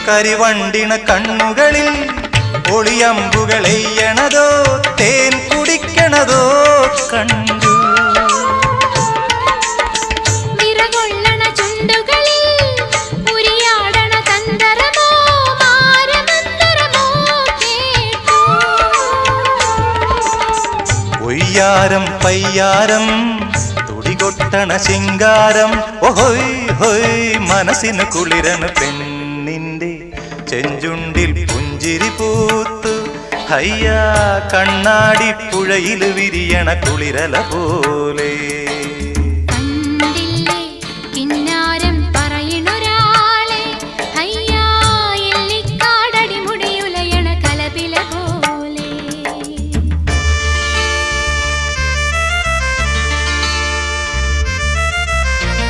കരിവണ്ടിണ കണ്ണുകളിൽ ഒളിയമ്പുകളെയ്യണതോ തേൻ കുടിക്കണതോ കണ്ടു. ഒയ്യാരം പയ്യാരം തുടികൊട്ടണ ശിങ്കാരം ഓഹോയ് ഹോയ് മനസ്സിന് കുളിരണ് പെണ്ണിന്റെ ചെഞ്ചുണ്ടിൽ പുഞ്ചിരി പൂത്തു. ഹയ്യാ കണ്ണാടി പുഴയിൽ വിരിയണ കുളിരല പോലെ.